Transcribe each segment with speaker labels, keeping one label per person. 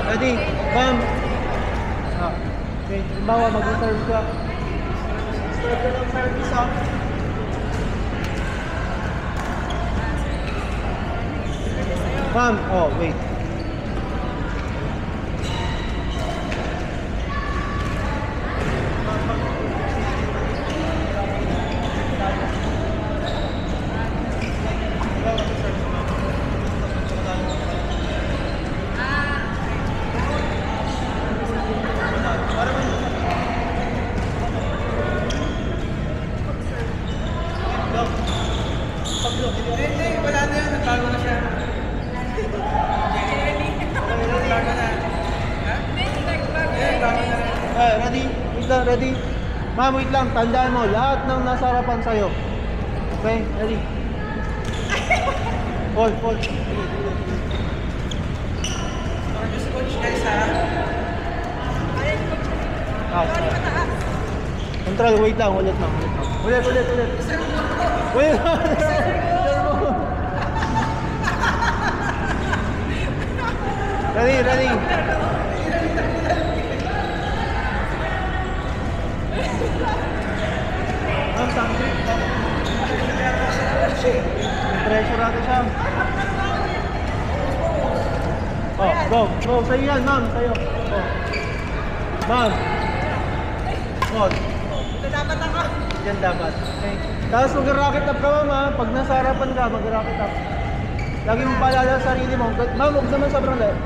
Speaker 1: Ready? Ma'am. Okay. Halimbawa, mag-serve ka. Start ka ng service, ha? Ma'am, oh, wait.
Speaker 2: Wala na yan, nagbago na siya.
Speaker 1: Ready? Wait lang, ready? Ma'am, wait lang, tandaan mo, lahat ng nasa harapan sa'yo. Okay, ready? Hold.
Speaker 2: Gusto coach guys ha.
Speaker 1: Control, wait lang, ulit. Ulit. Wait lang. Ready? Ma'am, sandwich. Pressure natin siya. Oh, go. Sa'yo yan, ma'am. Sa'yo. Oh. Ma'am. Oh.
Speaker 2: Ito dapat ako.
Speaker 1: Yan dapat. Okay. Tapos mag-rocket up ka, ma'am, ha? Pag nasa harapan ka, mag-rocket up. Lagi mong paalala sa sarili mo. Ma'am, huwag naman sobrang lahat.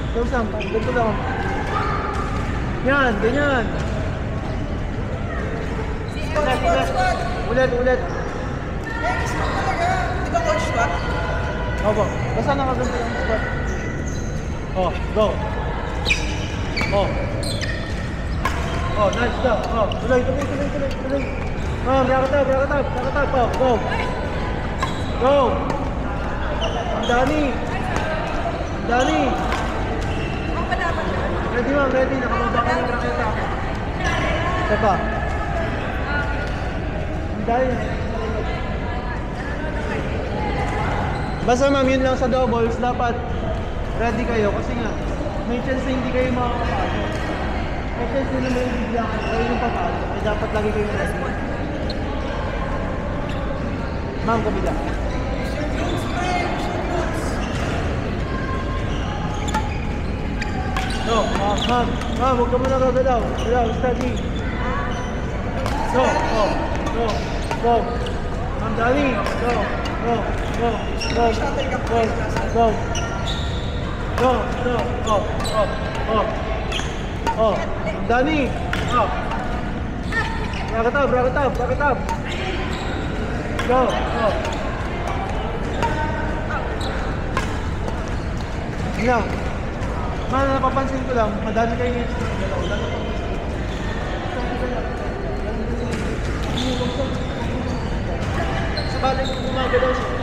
Speaker 1: Tapos lang, ganito lang. Yan, ganyan. Ulit.
Speaker 2: Squat talaga. Di ba coach squat?
Speaker 1: Opo. Basta nakaganto yung squat. Oh, go. Oh, nice job. Oh, tuloy. Oh, bracket up. Oh, go. Dani.
Speaker 2: Ako pa dapat yun.
Speaker 1: Ready, ma'am. Ready. Nakamaba ka ng bracket up. Ito pa. Dani. Basta ma'am, yun lang sa doubles, dapat ready kayo kasi nga may chance na hindi kayo makakapasok. May chance na naman yung biglang kayo yung papasok, eh dapat lagi kayo ready. Ma'am, kabila. No, ma'am, huwag ka muna gagalaw. Steady. Go. Ma'am, Dani, go. Dani, bracket up. Go. Yan. Napapansin ko lang, madami kayo ngayon sa galaw. Sa bagay kung gumagalaw siya.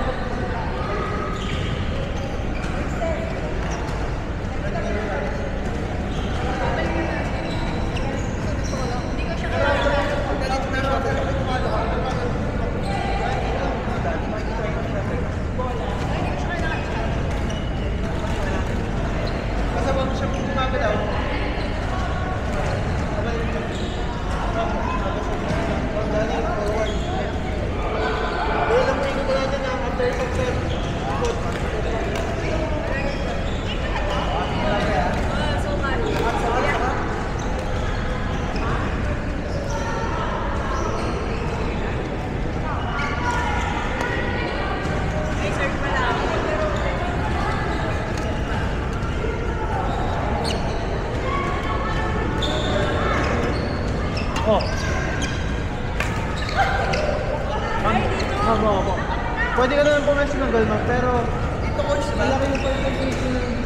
Speaker 1: Pwede ka naman pumesto ng goal, ma'am, pero
Speaker 2: Ito coach ba?
Speaker 1: malaki yung concentration ng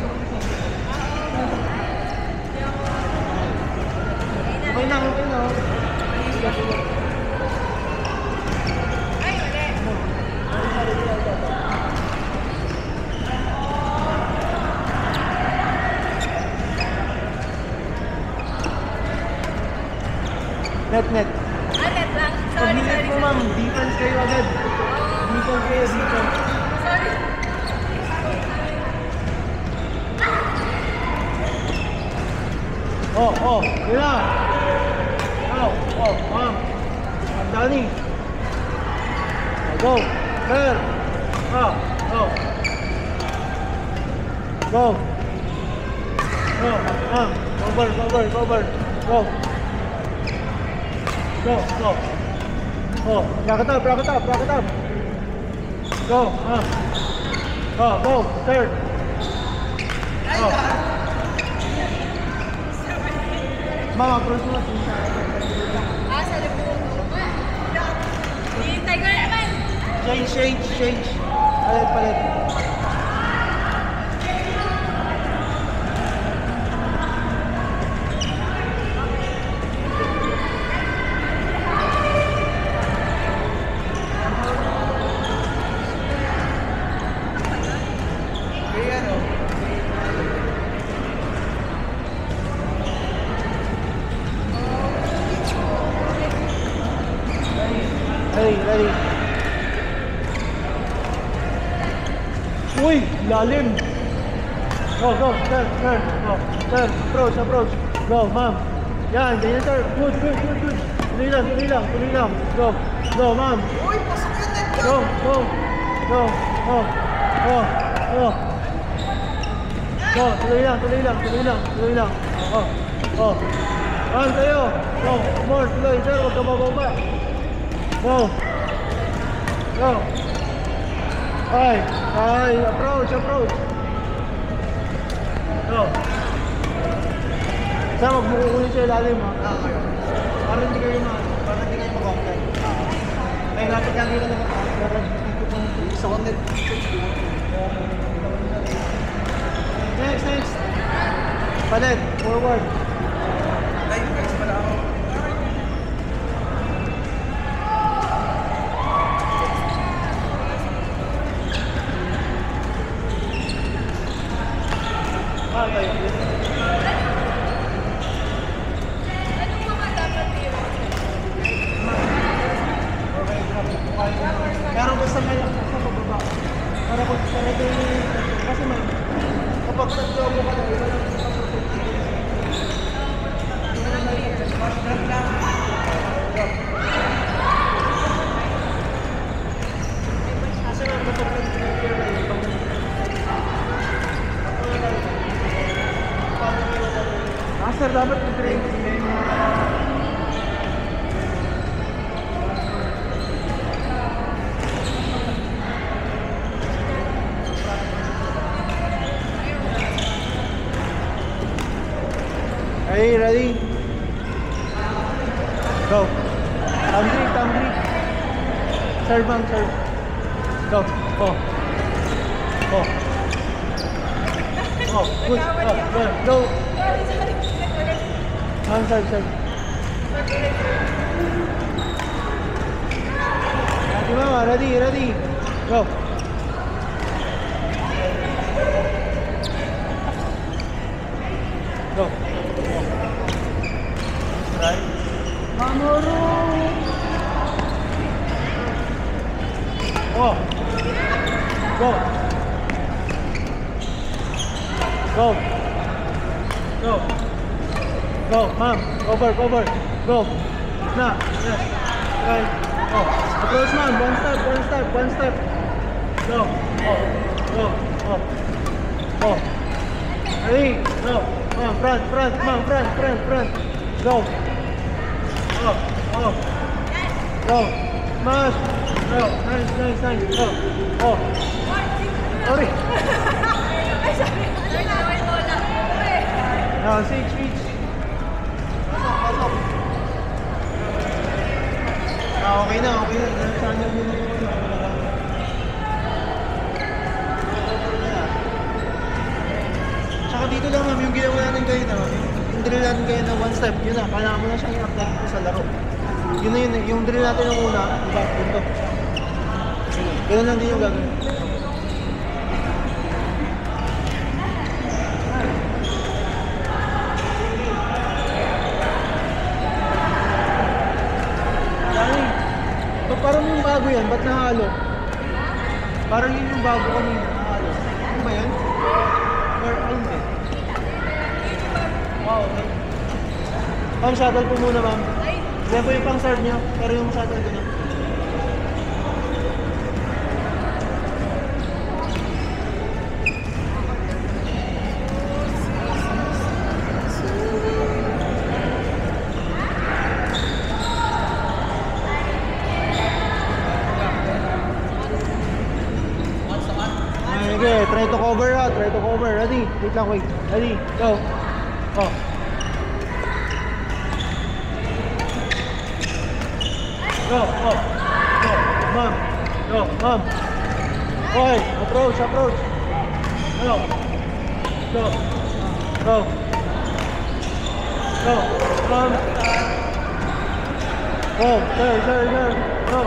Speaker 1: okay na.
Speaker 2: Ay, mali.
Speaker 1: Net.
Speaker 2: Net lang.
Speaker 1: Pag net mo, ma'am, defense kayo agad. Defense.
Speaker 2: Sorry.
Speaker 1: Yun na. Ma'am. Danny. Go. Clear. Go. Go. Over. Go. Rock it up. Go. Go. Third. Mama, approach mo.
Speaker 2: Sa liputo. Hintay ko naman.
Speaker 1: Change. Palit. Ready. Uy, lalim. Go. Turn. Approach. Go, ma'am. Yan, ganyan sir. Good. Tuloy lang. Go, ma'am.
Speaker 2: Uy, pasok yun din.
Speaker 1: Go. Tuloy lang. Run tayo. Go, more, tuloy, sir. Huwag ka bababa. Go. Ay, approach. Go. Saan magmukukunin sa ilalim, ha? Para hindi kayo mag-contact. Ay, lapit lang dito naman.
Speaker 2: Sa konti.
Speaker 1: Next. Palit, forward.
Speaker 2: Ay, guys, pala ako.
Speaker 1: Okay.
Speaker 2: Anong mga dapat yun?
Speaker 1: Pero basta may laksa sa pababa. Para kung talaga kasi may kapag nag-jobo ka na, iba lang sa kasi nga kapag nag-jobo ka na, Master, dapat mag-train. Hey, ready? Go. Thumb grip. Serve, ma'am, serve. Go. Push. Go. Ma'am, serve. Ready, mama, ready. Go. Right. Mamoru. Go, ma'am. Over. Go. Na. Yes. Right. Approach, ma'am. One step. Go. Ready? Go. Front. Ma'am, front. Go. Go. Smash. Go. Nice. Go. Sorry.
Speaker 2: Ay, sabi ko. May bola.
Speaker 1: Now, 6 feet. Pasok. Okay na. Sana mo na yung Tsaka dito lang, ma'am, yung ginawa natin kayo na, yung drill natin kayo na one step, yun na, kailangan mo na siyang i-apply dito sa laro. Yun na yun, yung drill natin ng una, diba, dito. Ganun lang din yung gagawin. Dani, parang yung bago yan, ba't nahalo? Parang yun yung bago kanina, nahalo. Ano ba yan? Or, ayun ba? Wow, okay. Ma'am, shuttle po muna, ma'am.
Speaker 2: Ay,
Speaker 1: Yan po yung pang-serve nyo, pero yung shuttle ko na. Okay, try to cover ha, try to cover. Ready? Wait lang, wait. Ready? Go. Oh. Go, oh. Go, ma'am. Go, ma'am. Okay, approach, approach. Go. Go. Go. Go. Ma'am. Go, sir, sir, sir. Go.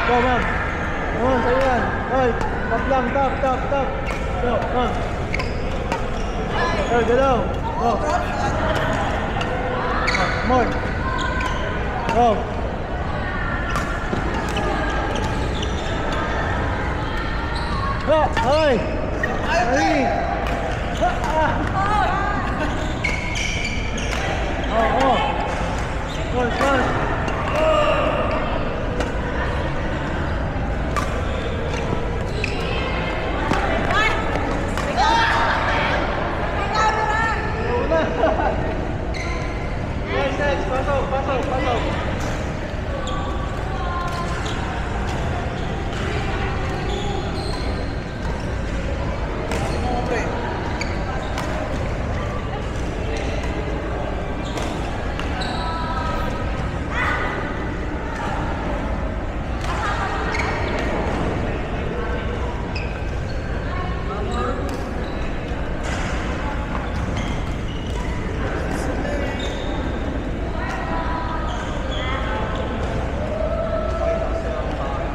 Speaker 1: Go, ma'am. Come on, sa'yo yan. Hoy, tap lang, tap, tap, tap. Go, ma'am. Sir, galaw. Go. More. Go. Ha! Hoy! Ready! Ha! Ah! Oh, oh! Push, push! Next, next! Pasok, pasok, pasok!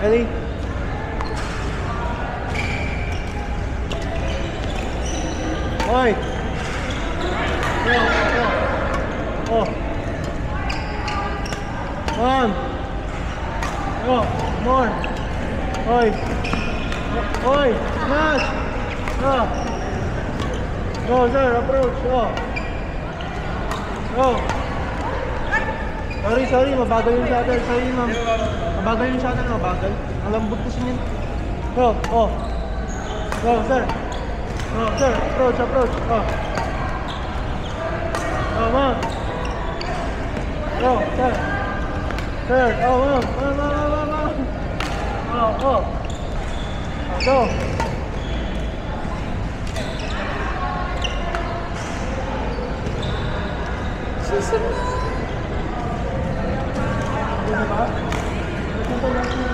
Speaker 1: Ready? Hoy! Go, go! Oh! One! Go! More! Hoy! Hoy! Smash! Go! Go, sir! Approach! Go! Go! Sorry, sorry. Mabagal yung shuttle. Sorry, ma'am. Mabagal yung shuttle. Mabagal. Ang lambot kasi niyan. Go! Oh! Go, sir! Go, sir! Approach, approach! Oh! Go, ma'am! Go, sir! Sir! Oh, ma'am! Ma'am, ma'am, ma'am, ma'am! Oh, oh! Go!
Speaker 2: susunod.
Speaker 1: Ano ba? Ito lang siya.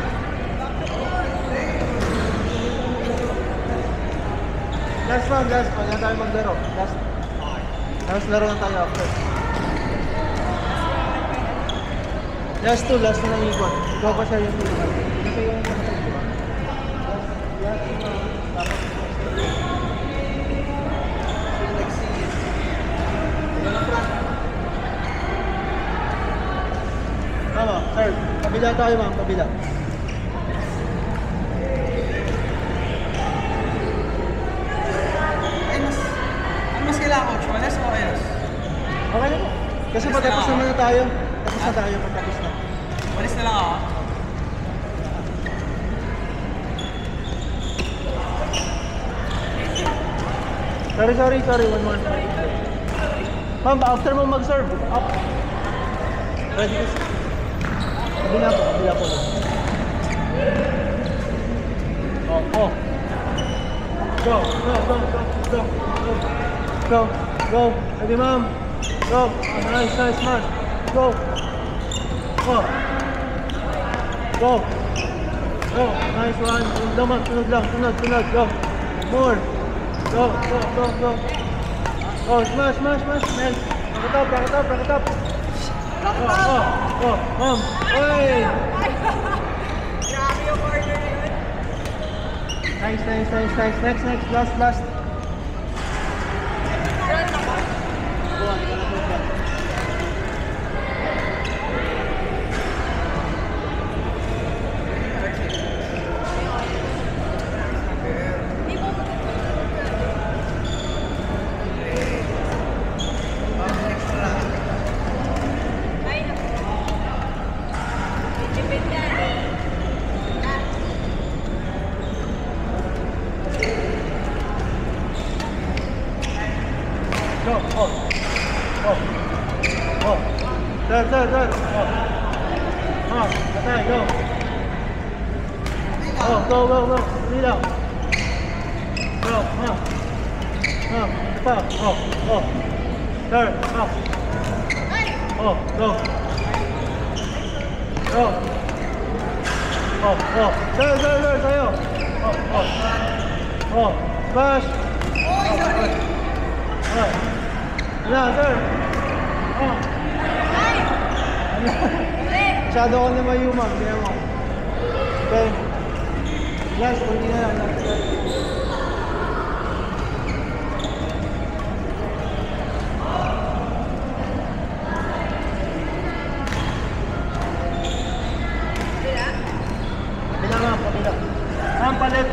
Speaker 1: Last one. Yan tayo maglaro. Last laro na tayo after. Last two na ikot. Ikaw pa siya yung ikot. Ito yung ikot. Last two na. Tama, sir. Kabila tayo, ma'am. Kabila.
Speaker 2: Mas kailangan ko, Chuanes o Ayos?
Speaker 1: Okay na po. Kasi patapos naman na tayo. Patapos na tayo, patapos na.
Speaker 2: Walis na lang ako.
Speaker 1: Sorry. One more. Ma'am, after mo mag-serve, up. Ready kasi. Kabila po. Oh. Go. Ready, ma'am. Go. Oh, nice, smart. Go. Oh. Go. Nice one. Sunod lang. Go. More. Go. Oh, smash. Nice. Back it up. Oh, ma'am. Hey.
Speaker 2: Grabe yung order na yun.
Speaker 1: Nice. Next. Last.
Speaker 2: Run ako.
Speaker 1: Oh. Oh. Oh. Sir. Oh. Patay, go. Oh, go. Hindi lang. Go, pa. Oh. Sir, up. Oh, go. Go. Oh. Sir, sa'yo. Oh. Smash. Yan, sir. Oh. Masyado ko na mayumang. Kaya mo. Okay. Last, kunti na lang.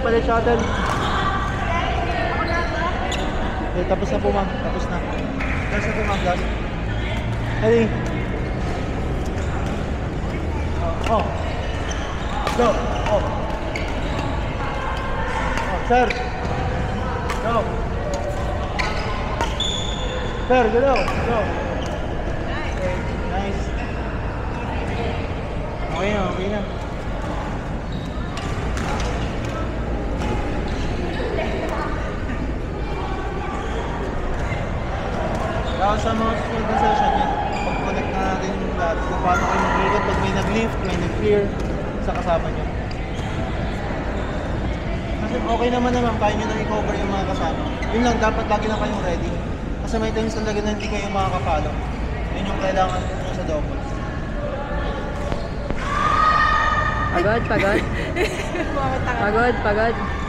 Speaker 1: Palit shuttle. Okay, tapos na po ma'am. Tapos na. Last na po ma'am, last. Ready? Oh. Go. Oh. Sir. Go. Sir, go. Okay, nice. Okay na. Kaya sa mga susunod na session yan, pag-connect na natin yung lahat kung paano kayo mag-ikot pag may nag-lift, may nag-clear sa kasama nyo. Kasi okay naman, kaya nyo na i-cover yung mga kasama. Yun lang, dapat lagi lang kayong ready. Kasi may times talaga na hindi kayo makakapalo. Yun yung kailangan nyo sa doubles.
Speaker 3: Pagod.